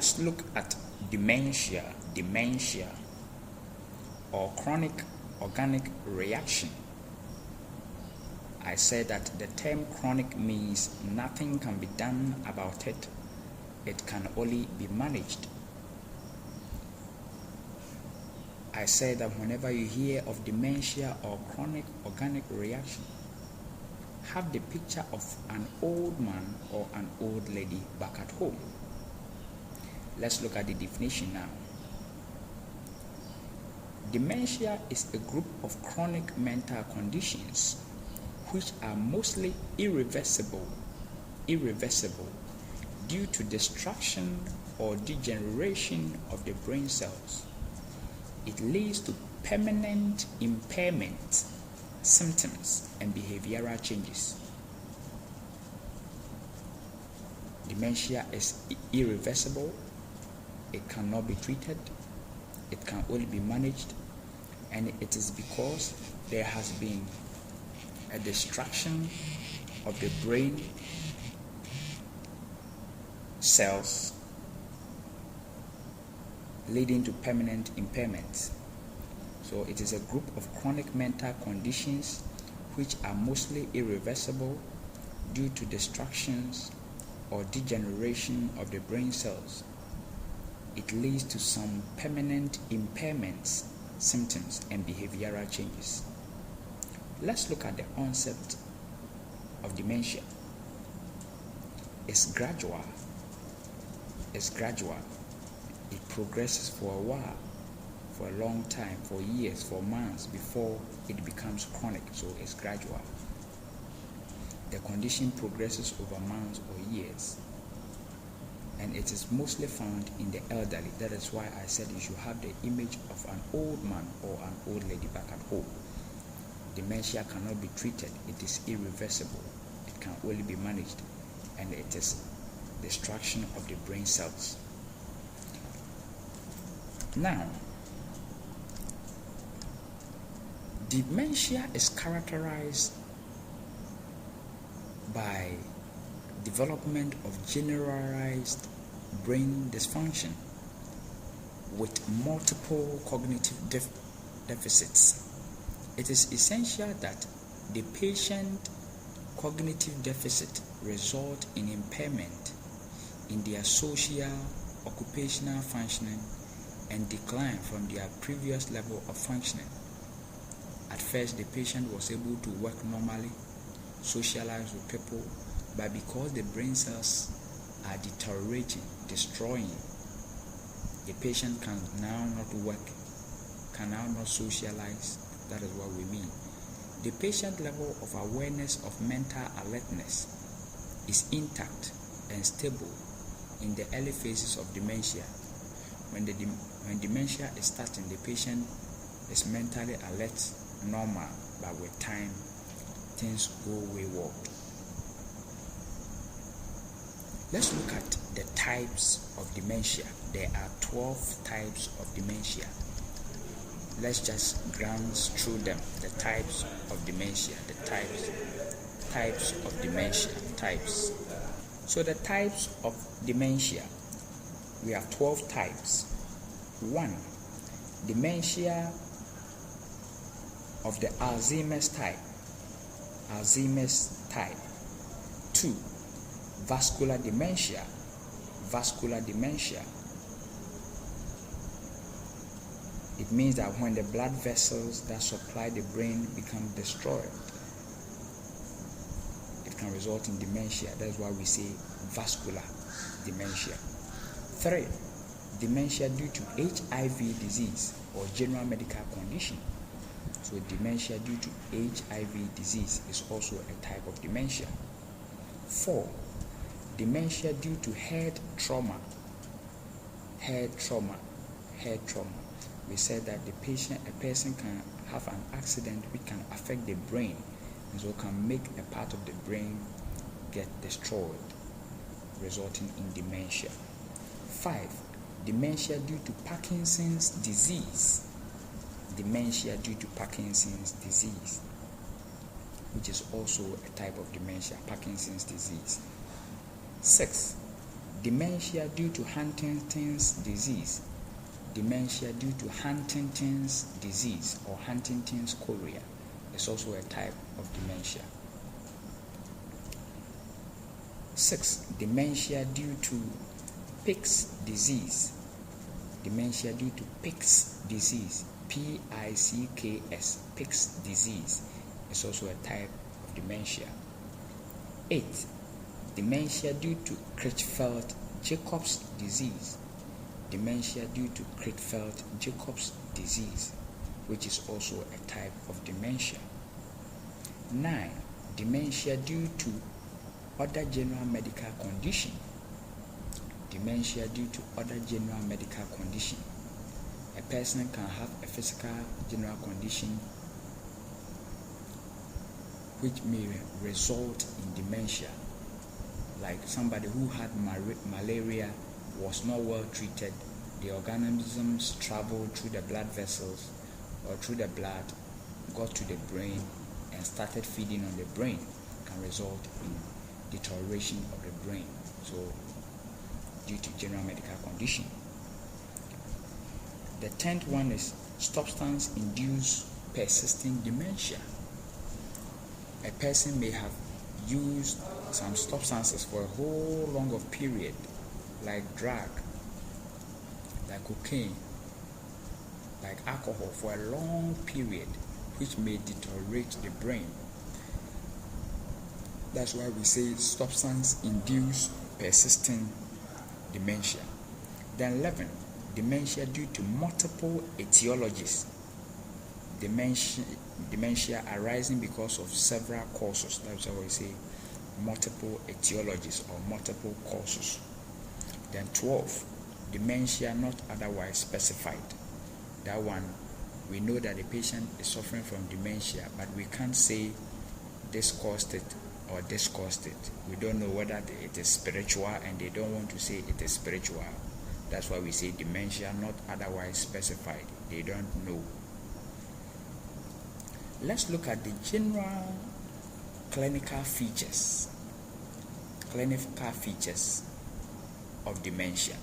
Let's look at dementia or chronic organic reaction. I said that the term chronic means nothing can be done about it. It can only be managed. I said that whenever you hear of dementia or chronic organic reaction, have the picture of an old man or an old lady back at home. Let's look at the definition now. Dementia is a group of chronic mental conditions which are mostly irreversible due to destruction or degeneration of the brain cells. It leads to permanent impairment, symptoms, and behavioral changes. Dementia is irreversible. It cannot be treated. It can only be managed, and it is because there has been a destruction of the brain cells leading to permanent impairment. So it is a group of chronic mental conditions which are mostly irreversible due to destructions or degeneration of the brain cells. It leads to some permanent impairments, symptoms, and behavioral changes. Let's look at the onset of dementia. It's gradual. It progresses for a while, for a long time, for years, for months, before it becomes chronic. So it's gradual. The condition progresses over months or years, and it is mostly found in the elderly. That is why I said you should have the image of an old man or an old lady back at home. Dementia cannot be treated. It is irreversible. It can only be managed, and it is destruction of the brain cells. Now, dementia is characterized by development of generalized brain dysfunction with multiple cognitive deficits. It is essential that the patient cognitive deficit result in impairment in their social, occupational functioning and decline from their previous level of functioning. At first, the patient was able to work normally, socialize with people, but because the brain cells are deteriorating, destroying, the patient can now not work, can now not socialize. That is what we mean. The patient level of awareness of mental alertness is intact and stable in the early phases of dementia. When dementia is starting, the patient is mentally alert, normal, but with time, things go wayward. Let's look at the types of dementia. There are 12 types of dementia. Let's just glance through them. The types of dementia, the types of dementia, types. So the types of dementia, we have 12 types. 1. Dementia of the Alzheimer's type. 2. Vascular dementia. It means that when the blood vessels that supply the brain become destroyed, it can result in dementia. That's why we say vascular dementia. 3. Dementia due to HIV disease or general medical condition. So dementia due to HIV disease is also a type of dementia. 4. Dementia due to head trauma. We said that a person can have an accident which can affect the brain, and so can make a part of the brain get destroyed, resulting in dementia. 5. Dementia due to Parkinson's disease. Which is also a type of dementia, Parkinson's disease. 6. Dementia due to Huntington's disease. Dementia due to Huntington's disease or Huntington's chorea is also a type of dementia. 6. Dementia due to Pick's disease. Dementia due to Pick's disease, P-I-C-K-S, Pick's disease is also a type of dementia. 8. Dementia due to Creutzfeldt-Jacobs disease. Dementia due to Creutzfeldt-Jacobs disease, which is also a type of dementia. 9. Dementia due to other general medical condition. Dementia due to other general medical condition. A person can have a physical general condition which may result in dementia, like somebody who had malaria, was not well treated, the organisms traveled through the blood vessels or through the blood, got to the brain and started feeding on the brain, can result in deterioration of the brain, so due to general medical condition. The 10th one is substance-induced persisting dementia. A person may have used some substances for a whole longer period, like drug, like cocaine, like alcohol, for a long period, which may deteriorate the brain. That's why we say substance-induced persisting dementia. Then 11, dementia due to multiple etiologies. Dementia arising because of several causes. That's why we say multiple etiologies or multiple causes. Then 12, dementia not otherwise specified. That one, we know that the patient is suffering from dementia, but we can't say this caused it or this caused it. We don't know whether it is spiritual, and they don't want to say it is spiritual. That's why we say dementia not otherwise specified. They don't know. Let's look at the general clinical features of dementia.